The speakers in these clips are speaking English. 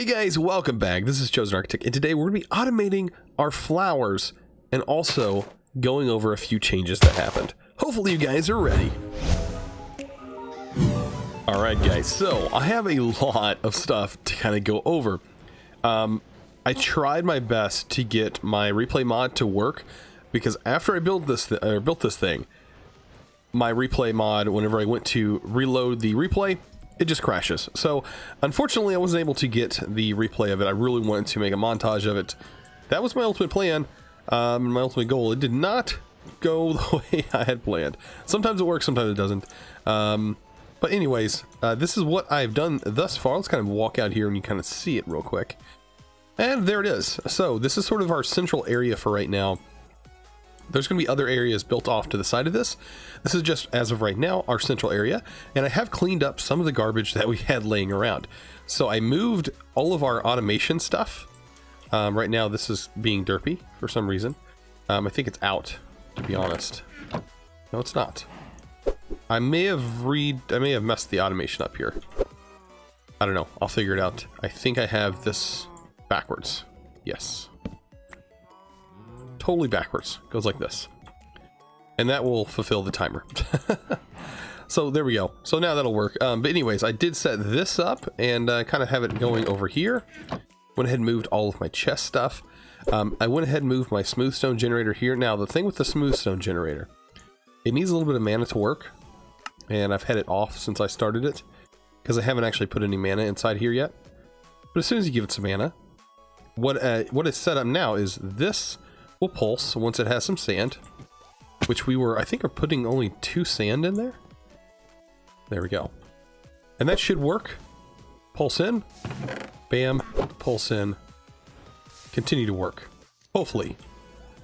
Hey guys, welcome back. This is ChosenArchitect, and today we're going to be automating our flowers and also going over a few changes that happened. Hopefully you guys are ready. Alright guys, so I have a lot of stuff to kind of go over. I tried my best to get my replay mod to work because after I built this thing, my replay mod, whenever I went to reload the replay, it just crashes. So unfortunately I wasn't able to get the replay of it. I really wanted to make a montage of it. That was my ultimate plan, my ultimate goal. It did not go the way I had planned. Sometimes it works, sometimes it doesn't. But anyways, this is what I've done thus far. Let's kind of walk out here and you kind of see it real quick. And there it is. So this is sort of our central area for right now. There's going to be other areas built off to the side of this. This is just, as of right now, our central area. And I have cleaned up some of the garbage that we had laying around. So I moved all of our automation stuff. Right now this is being derpy for some reason. I think it's out, to be honest. No, it's not. I may have messed the automation up here. I don't know. I'll figure it out. I think I have this backwards. Yes. Totally backwards. Goes like this. And that will fulfill the timer. So there we go. So now that'll work. But anyways, I did set this up and kind of have it going over here. Went ahead and moved all of my chest stuff. I went ahead and moved my smooth stone generator here. Now the thing with the smooth stone generator, it needs a little bit of mana to work. And I've had it off since I started it, because I haven't actually put any mana inside here yet. But as soon as you give it some mana, what is set up now is this will pulse once it has some sand, which I think are putting only 2 sand in there. There we go. And that should work. Pulse in, bam, pulse in, continue to work. Hopefully.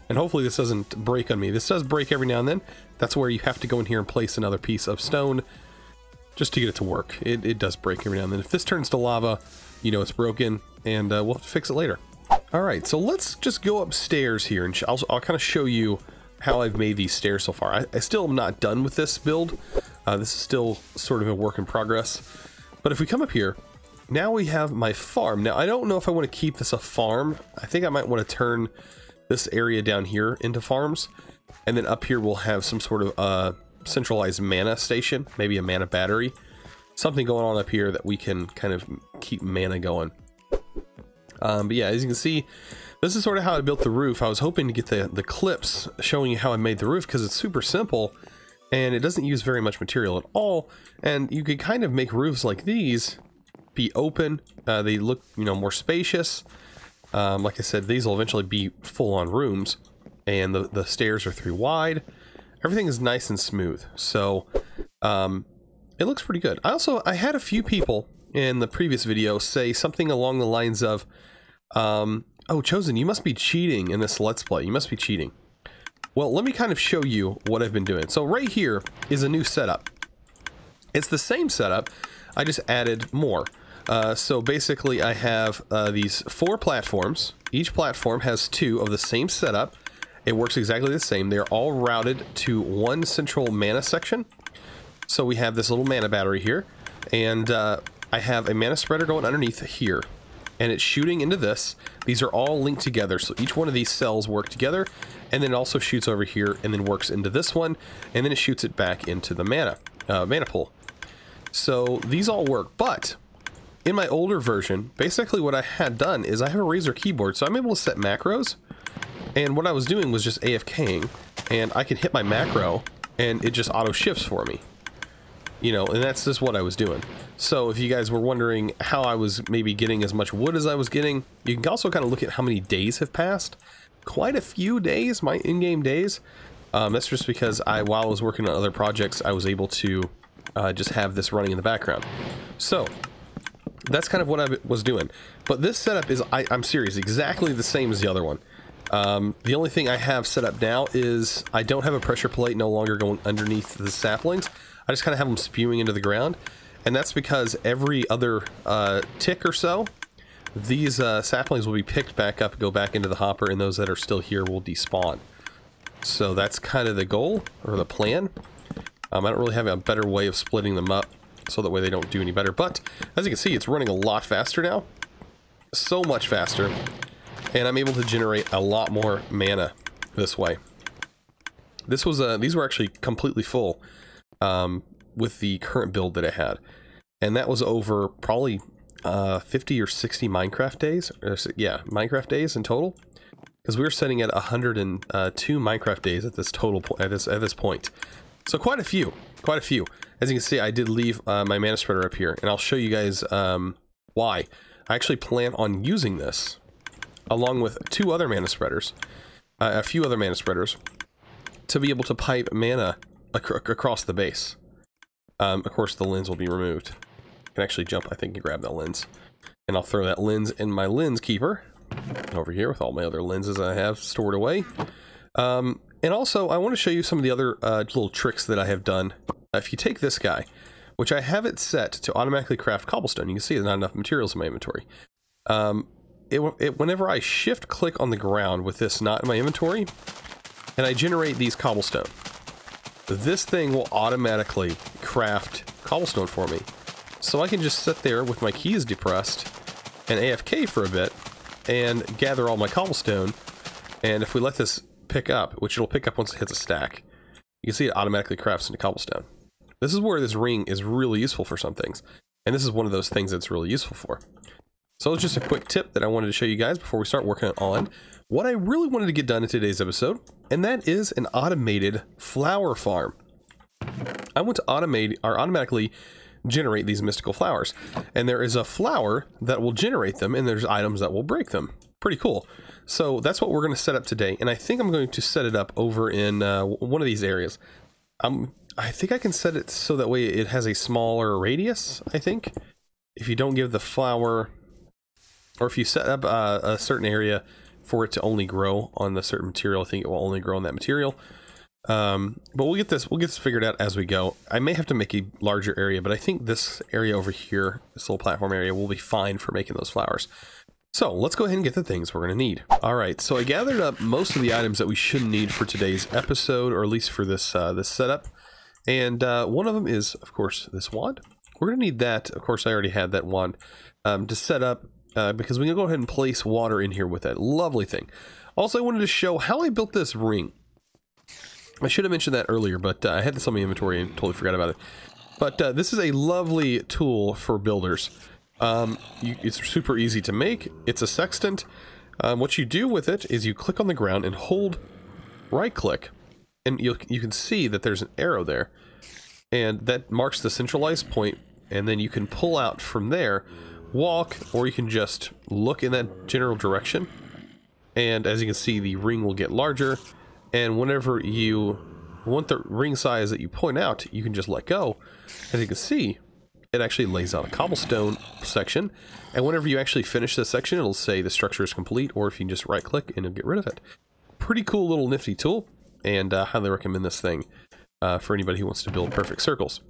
And hopefully this doesn't break on me. This does break every now and then. That's where you have to go in here and place another piece of stone just to get it to work. It does break every now and then. If this turns to lava, you know it's broken, and we'll have to fix it later. Alright, so let's just go upstairs here, and I'll kind of show you how I've made these stairs so far. I still am not done with this build. This is still sort of a work in progress. But if we come up here, now we have my farm. Now, I don't know if I want to keep this a farm. I think I might want to turn this area down here into farms. And then up here we'll have some sort of centralized mana station, maybe a mana battery. Something going on up here that we can kind of keep mana going. But yeah, as you can see, this is sort of how I built the roof. I was hoping to get the clips showing you how I made the roof, because it's super simple and it doesn't use very much material at all. And you could kind of make roofs like these be open. They look, you know, more spacious. Like I said, these will eventually be full-on rooms, and the stairs are 3 wide. Everything is nice and smooth, so it looks pretty good. I had a few people in the previous video say something along the lines of, oh, Chosen, you must be cheating in this Let's Play. You must be cheating. Well, let me kind of show you what I've been doing. So right here is a new setup. It's the same setup, I just added more. So basically I have these 4 platforms. Each platform has 2 of the same setup. It works exactly the same. They're all routed to one central mana section. So we have this little mana battery here, and I have a mana spreader going underneath here, and it's shooting into this. These are all linked together, so each one of these cells work together, and then it also shoots over here and then works into this one, and then it shoots it back into the mana pool. So these all work, but in my older version, basically what I had done is I have a Razer keyboard, so I'm able to set macros, and what I was doing was just AFKing, and I can hit my macro and it just auto shifts for me. You know, and that's just what I was doing. So if you guys were wondering how I was maybe getting as much wood as I was getting, you can also kind of look at how many days have passed. Quite a few days, my in-game days. That's just because while I was working on other projects, I was able to just have this running in the background. So that's kind of what I was doing. But this setup is, I'm serious, exactly the same as the other one. The only thing I have set up now is I don't have a pressure plate no longer going underneath the saplings. I just kind of have them spewing into the ground, and that's because every other tick or so, these saplings will be picked back up, go back into the hopper, and those that are still here will despawn. So that's kind of the goal, or the plan. I don't really have a better way of splitting them up, so that way they don't do any better. But, as you can see, it's running a lot faster now. so much faster, and I'm able to generate a lot more mana this way. This was these were actually completely full with the current build that I had, and that was over probably 50 or 60 Minecraft days. Yeah, Minecraft days in total, because we were setting at 102 Minecraft days at this total at this point. So quite a few. As you can see, I did leave my mana spreader up here, and I'll show you guys why. I actually plan on using this along with a few other mana spreaders, to be able to pipe mana across the base. Of course, the lens will be removed. I can actually jump, I think, and grab that lens. And I'll throw that lens in my lens keeper over here with all my other lenses I have stored away. And also, I want to show you some of the other little tricks that I have done. If you take this guy, which I have it set to automatically craft cobblestone, you can see there's not enough materials in my inventory. Whenever I shift click on the ground with this not in my inventory, and I generate these cobblestone, this thing will automatically craft cobblestone for me. So I can just sit there with my keys depressed and AFK for a bit and gather all my cobblestone. And if we let this pick up, which it'll pick up once it hits a stack, you can see it automatically crafts into cobblestone. This is where this ring is really useful for some things, and this is one of those things that's really useful for. So it's just a quick tip that I wanted to show you guys before we start working on what I really wanted to get done in today's episode, and that is an automated flower farm. I want to automatically generate these mystical flowers, and there is a flower that will generate them, and there's items that will break them. Pretty cool. So that's what we're going to set up today, and I think I'm going to set it up over in one of these areas. I think I can set it so that way it has a smaller radius, I think. If you don't give the flower, or if you set up a certain area for it to only grow on a certain material, I think it will only grow on that material. But we'll get this figured out as we go. I may have to make a larger area, but I think this area over here, this little platform area, will be fine for making those flowers. So let's go ahead and get the things we're going to need. Alright, so I gathered up most of the items that we should need for today's episode, or at least for this this setup. And one of them is, of course, this wand. We're going to need that. Of course, I already had that wand to set up, because we can go ahead and place water in here with that lovely thing. Also, I wanted to show how I built this ring. I should have mentioned that earlier, but I had this on my inventory and totally forgot about it. But this is a lovely tool for builders. It's super easy to make. It's a sextant. What you do with it is you click on the ground and hold right click, and you can see that there's an arrow there, and that marks the centralized point, and then you can pull out from there, walk, or you can just look in that general direction, and as you can see, the ring will get larger, and whenever you want the ring size that you point out, you can just let go. As you can see, it actually lays out a cobblestone section, and whenever you actually finish this section, it'll say the structure is complete, or if you can just right click and it'll get rid of it. Pretty cool little nifty tool, and highly recommend this thing for anybody who wants to build perfect circles.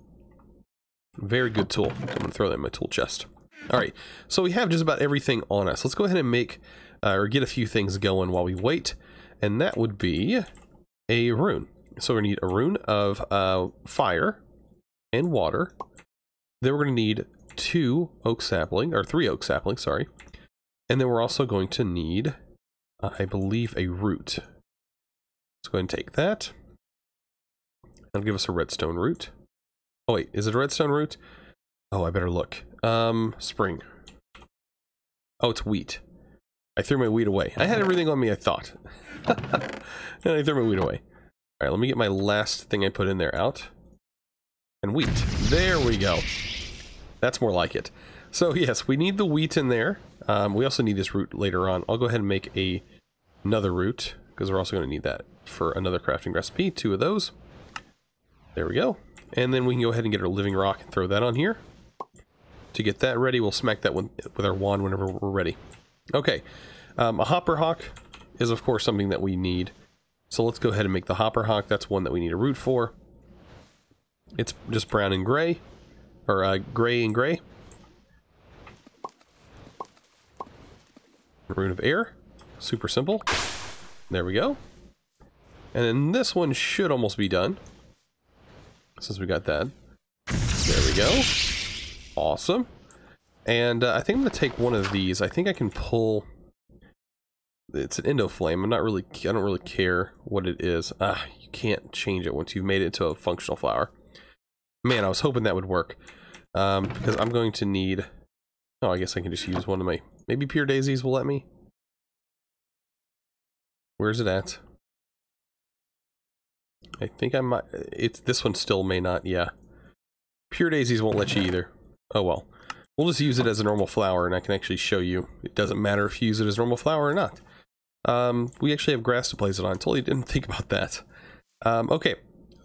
Very good tool. I'm going to throw that in my tool chest. Alright, so we have just about everything on us. Let's go ahead and make, or get a few things going while we wait, and that would be a rune. So we're going to need a rune of fire and water. Then we're going to need 3 oak saplings, sorry. And then we're also going to need, I believe, a root. Let's go ahead and take that. That'll give us a redstone root. Oh wait, is it a redstone root? Oh, I better look. Spring. Oh, it's wheat. I threw my wheat away. I had everything on me, I thought. And I threw my wheat away. Alright, let me get my last thing I put in there out. And wheat. There we go. That's more like it. So yes, we need the wheat in there. We also need this root later on. I'll go ahead and make another root, because we're also going to need that for another crafting recipe. 2 of those. There we go. And then we can go ahead and get our living rock and throw that on here. To get that ready, we'll smack that one with our wand whenever we're ready. Okay. A hopper hawk is, of course, something that we need. So let's go ahead and make the hopper hawk. That's one that we need a root for. It's just brown and gray. Or gray and gray. Rune of air. Super simple. There we go. And then this one should almost be done, since we got that. There we go. Awesome. And I think I'm going to take one of these. I think I can pull... It's an Endoflame. I don't really care what it is. You can't change it once you've made it into a functional flower. Man, I was hoping that would work. Because I'm going to need... Oh, I guess I can just use one of my... Maybe Pure Daisies will let me? Where's it at? I think I might... This one still may not, yeah. Pure Daisies won't let you either. Oh well. We'll just use it as a normal flower, and I can actually show you. It doesn't matter if you use it as a normal flower or not. We actually have grass to place it on. Totally didn't think about that. Okay,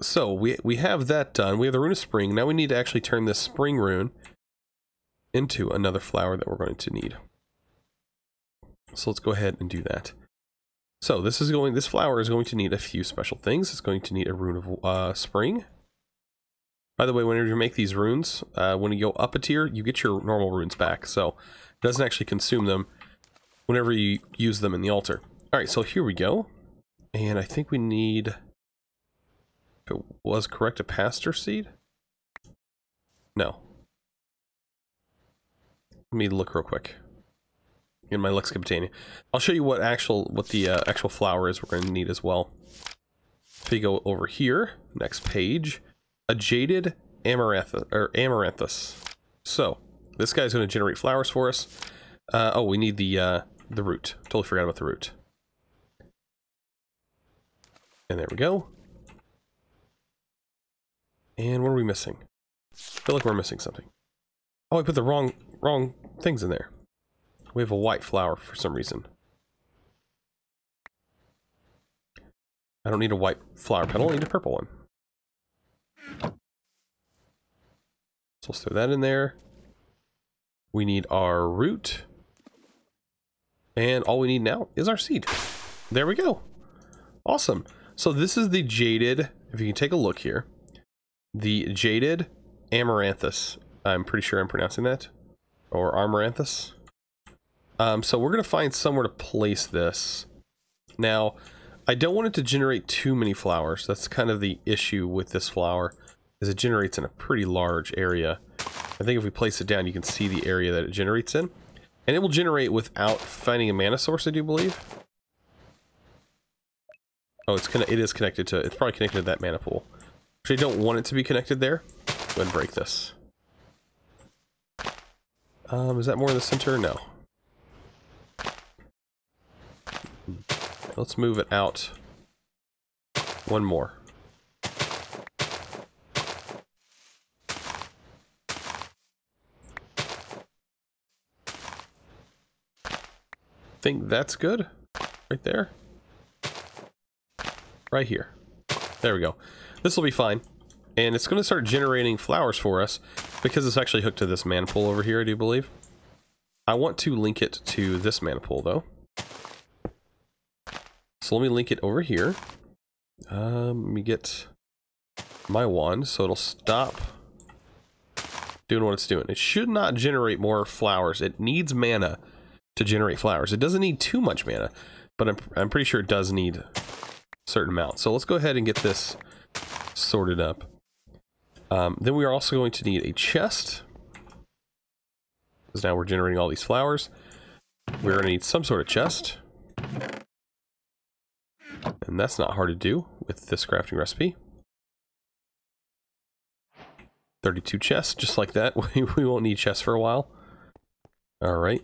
so we have that done. We have the Rune of Spring. Now we need to actually turn this Spring Rune into another flower that we're going to need. So let's go ahead and do that. So this flower is going to need a few special things. It's going to need a Rune of Spring. By the way, whenever you make these runes, when you go up a tier, you get your normal runes back. So it doesn't actually consume them whenever you use them in the altar. Alright, so here we go. And I think we need, if it was correct, a pastor seed? No. Let me look real quick in my Lexica Botania. I'll show you what the actual flower is we're going to need as well. If you go over here, next page, a jaded amaranthus. So this guy's going to generate flowers for us. Oh, we need the root. Totally forgot about the root. And there we go. And what are we missing? I feel like we're missing something. Oh, I put the wrong things in there. We have a white flower for some reason. I don't need a white flower petal, I need a purple one. So let's throw that in there. We need our root. And all we need now is our seed. There we go. Awesome. So this is the jaded, if you can take a look here, the jaded amaranthus. I'm pretty sure I'm pronouncing that. Or amaranthus. So we're going to find somewhere to place this. Now, I don't want it to generate too many flowers. That's kind of the issue with this flower, is it generates in a pretty large area. I think if we place it down, you can see the area that it generates in. And it will generate without finding a mana source, I do believe. Oh, it is connected to, it's probably connected to that mana pool. Actually, I don't want it to be connected there. Go ahead and break this. Is that more in the center? No. Let's move it out one more. Think that's good right there, right here. There we go. This will be fine, and it's going to start generating flowers for us because it's actually hooked to this mana pool over here, I do believe. I want to link it to this mana pool though, so let me link it over here. Let me get my wand so it'll stop doing what it's doing. It should not generate more flowers. It needs mana to generate flowers. It doesn't need too much mana, but I'm pretty sure it does need a certain amount. So let's go ahead and get this sorted up. Then we are also going to need a chest, because now we're generating all these flowers. We're going to need some sort of chest, and that's not hard to do with this crafting recipe. 32 chests, just like that. We won't need chests for a while. Alright.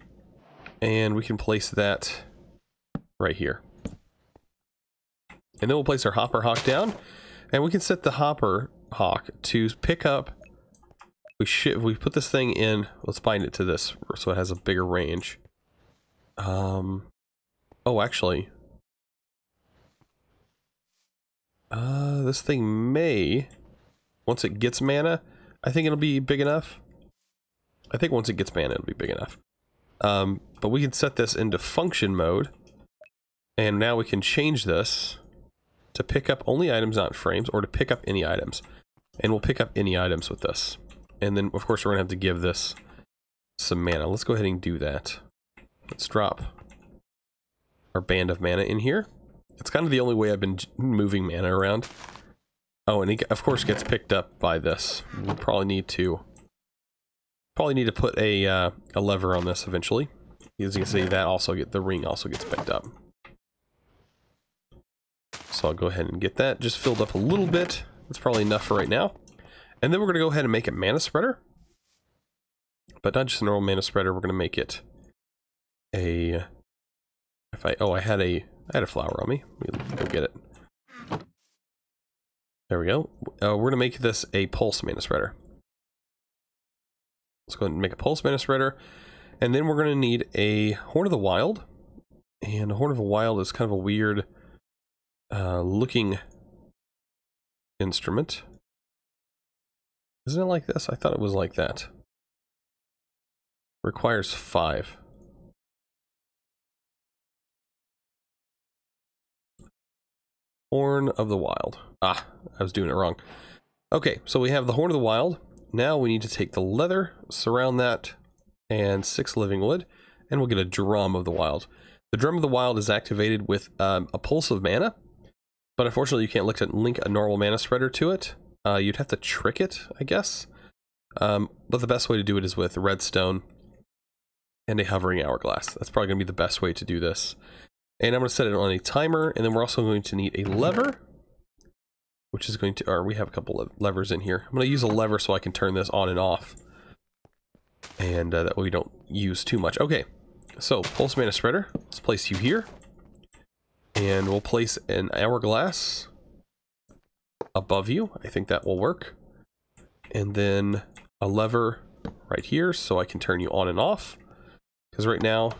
And we can place that right here. And then we'll place our hopper hawk down, and we can set the hopper hawk to pick up. If we put this thing in, let's bind it to this so it has a bigger range. Oh, actually, this thing may, once it gets mana, I think it'll be big enough. I think once it gets mana, it'll be big enough. But we can set this into function mode, and now we can change this to pick up only items not frames, or to pick up any items. And we'll pick up any items with this. And then, of course, we're going to have to give this some mana. Let's go ahead and do that. Let's drop our band of mana in here. It's kind of the only way I've been moving mana around. Oh, and it, of course, gets picked up by this. We'll probably need to Probably need to put a lever on this eventually. As you can see, that also the ring also gets picked up. So I'll go ahead and get that just filled up a little bit. That's probably enough for right now. And then we're going to go ahead and make a mana spreader. But not just a normal mana spreader, we're going to make it a... I had a flower on me. Let me go get it. There we go. We're going to make this a pulse mana spreader. Let's go ahead and make a pulse mana spreader. And then we're going to need a Horn of the Wild. And a Horn of the Wild is kind of a weird looking instrument. Isn't it like this? I thought it was like that. Requires 5. Horn of the Wild. Ah, I was doing it wrong. Okay, so we have the Horn of the Wild. Now we need to take the leather, surround that, and 6 living wood, and we'll get a Drum of the Wild. The Drum of the Wild is activated with a pulse of mana, but unfortunately you can't link a normal mana spreader to it. You'd have to trick it, I guess. But the best way to do it is with redstone and a hovering hourglass. That's probably going to be the best way to do this. And I'm going to set it on a timer, and then we're also going to need a lever, which is going to, or we have a couple of levers in here. I'm going to use a lever so I can turn this on and off. And that way we don't use too much. Okay, so pulse mana spreader, let's place you here. And we'll place an hourglass above you. I think that will work. And then a lever right here so I can turn you on and off. Because right now,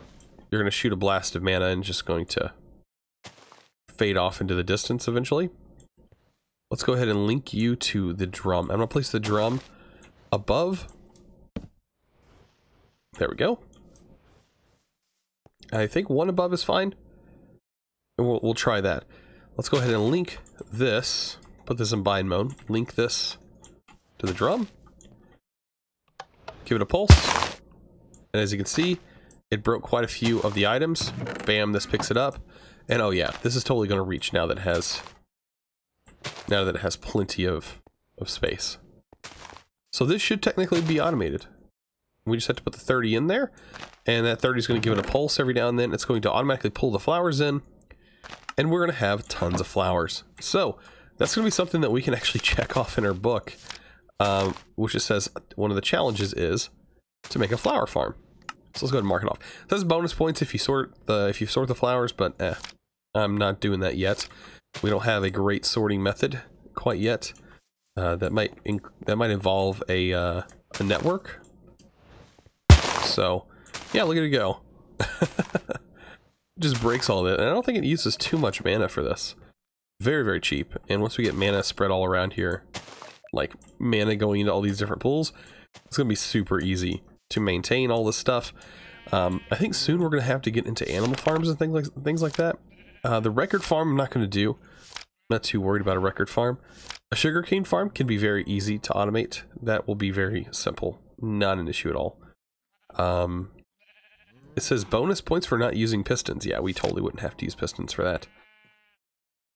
you're going to shoot a blast of mana and just going to fade off into the distance eventually. Let's go ahead and link you to the drum. I'm going to place the drum above. There we go. I think one above is fine. And we'll try that. Let's go ahead and link this. Put this in bind mode. Link this to the drum. Give it a pulse. And as you can see, it broke quite a few of the items. Bam, this picks it up. And oh yeah, this is totally going to reach now that it has plenty of space. So this should technically be automated. We just have to put the 30 in there, and that 30 is going to give it a pulse every now and then. It's going to automatically pull the flowers in, and we're going to have tons of flowers. So that's going to be something that we can actually check off in our book, which just says one of the challenges is to make a flower farm. So let's go ahead and mark it off. It says bonus points if you sort the flowers, but I'm not doing that yet. We don't have a great sorting method quite yet. That might involve a network. So yeah, look at it go. Just breaks all that, and I don't think it uses too much mana for this. Very, very cheap. And once we get mana spread all around here, like mana going into all these different pools, it's gonna be super easy to maintain all this stuff. I think soon we're gonna have to get into animal farms and things like that. The record farm I'm not gonna do. I'm not too worried about a record farm. A sugarcane farm can be very easy to automate. That will be very simple, not an issue at all. It says bonus points for not using pistons. Yeah, we totally wouldn't have to use pistons for that.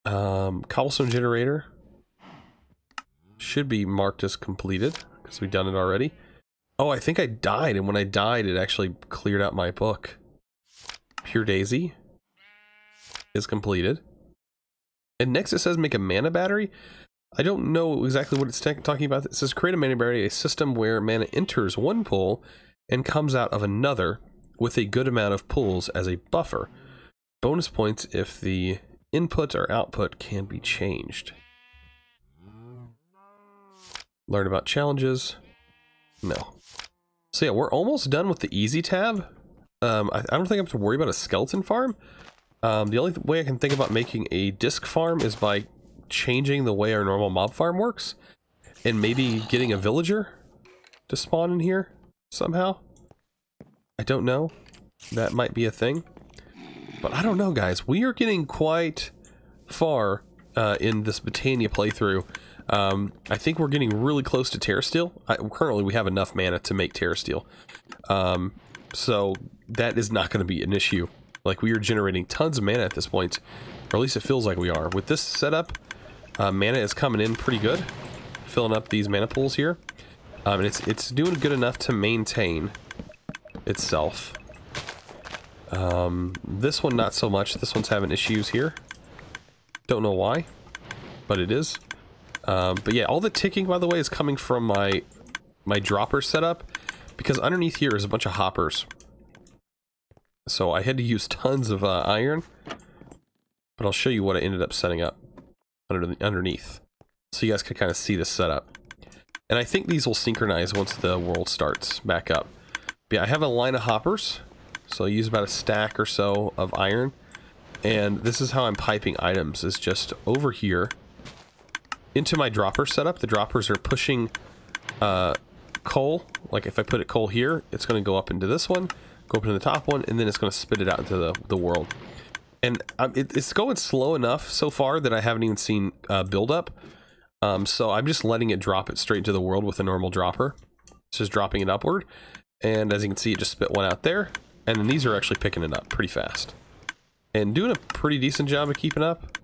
Cobblestone generator should be marked as completed because we've done it already. Oh, I think I died, and when I died, it actually cleared out my book. Pure Daisy is completed. And next it says make a mana battery. I don't know exactly what it's talking about. It says create a mana battery, a system where mana enters one pool and comes out of another with a good amount of pools as a buffer. Bonus points if the input or output can be changed. Learn about challenges. No. So yeah, we're almost done with the easy tab. I don't think I have to worry about a skeleton farm. The only way I can think about making a disc farm is by changing the way our normal mob farm works, and maybe getting a villager to spawn in here somehow. I don't know. That might be a thing. But I don't know, guys. We are getting quite far in this Botania playthrough. I think we're getting really close to Terra Steel. Currently, we have enough mana to make Terra Steel. So that is not going to be an issue. Like, we are generating tons of mana at this point, or at least it feels like we are. With this setup, mana is coming in pretty good, filling up these mana pools here. And it's doing good enough to maintain itself. This one not so much. This one's having issues here. Don't know why, but it is. But yeah, all the ticking, by the way, is coming from my dropper setup, because underneath here is a bunch of hoppers. So I had to use tons of iron, but I'll show you what I ended up setting up underneath, so you guys can kind of see this setup. And I think these will synchronize once the world starts back up. But yeah, I have a line of hoppers, so I use about a stack or so of iron, and this is how I'm piping items, is just over here into my dropper setup. The droppers are pushing coal. Like if I put coal here, it's going to go up into this one, go up into the top one, and then it's going to spit it out into the world. And it's going slow enough so far that I haven't even seen build up. So I'm just letting it drop it straight into the world with a normal dropper. It's just dropping it upward. And as you can see, it just spit one out there. And then these are actually picking it up pretty fast. And doing a pretty decent job of keeping up.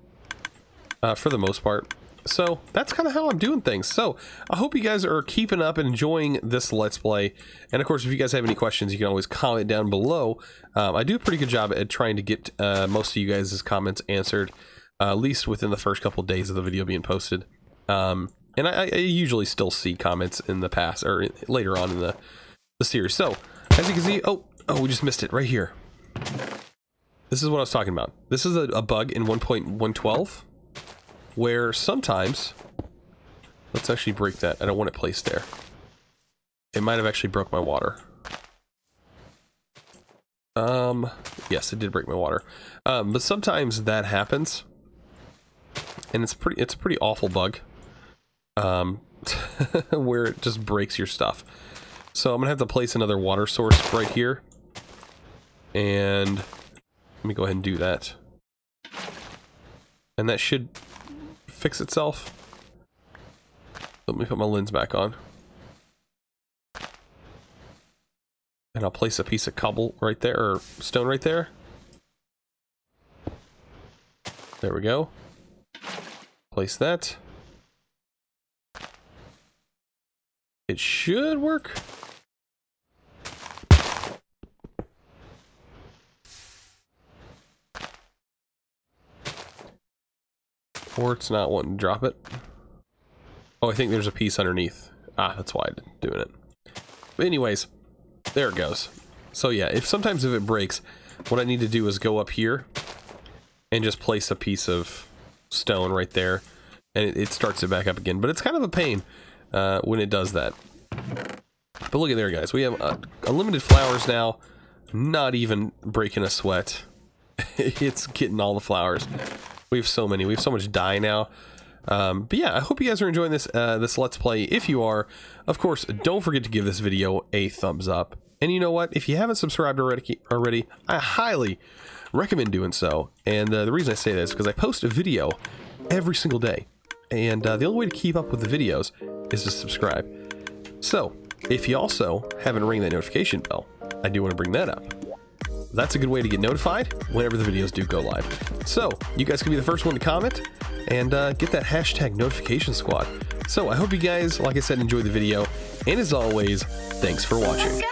For the most part. So that's kind of how I'm doing things. So I hope you guys are keeping up and enjoying this Let's Play. And of course, if you guys have any questions, you can always comment down below. I do a pretty good job at trying to get most of you guys' comments answered, at least within the first couple days of the video being posted. And I usually still see comments in the past, or later on in the series. So as you can see, oh, we just missed it right here. This is what I was talking about. This is a bug in 1.112. Where sometimes, let's actually break that. I don't want it placed there. It might have actually broke my water. Yes, it did break my water. But sometimes that happens, and it's a pretty awful bug. Where it just breaks your stuff. So I'm gonna have to place another water source right here, and let me go ahead and do that. And that should fix itself. Let me put my lens back on. And I'll place a piece of cobble right there, or stone right there. There we go. Place that. It should work. Or it's not wanting to drop it. Oh, I think there's a piece underneath. Ah, that's why I'm doing it. But anyways, there it goes. So yeah, sometimes if it breaks, what I need to do is go up here and just place a piece of stone right there, and it starts it back up again. But it's kind of a pain when it does that. But look at there, guys. We have unlimited flowers now. Not even breaking a sweat. It's getting all the flowers. We have so many. We have so much dye now. But yeah, I hope you guys are enjoying this this Let's Play. If you are, of course, don't forget to give this video a thumbs up. And you know what? If you haven't subscribed already, I highly recommend doing so. And the reason I say that is because I post a video every single day. And the only way to keep up with the videos is to subscribe. So, if you also haven't ring that notification bell, I do want to bring that up. That's a good way to get notified whenever the videos do go live. So, you guys can be the first one to comment and get that hashtag notification squad. So, I hope you guys, like I said, enjoy the video. And as always, thanks for watching.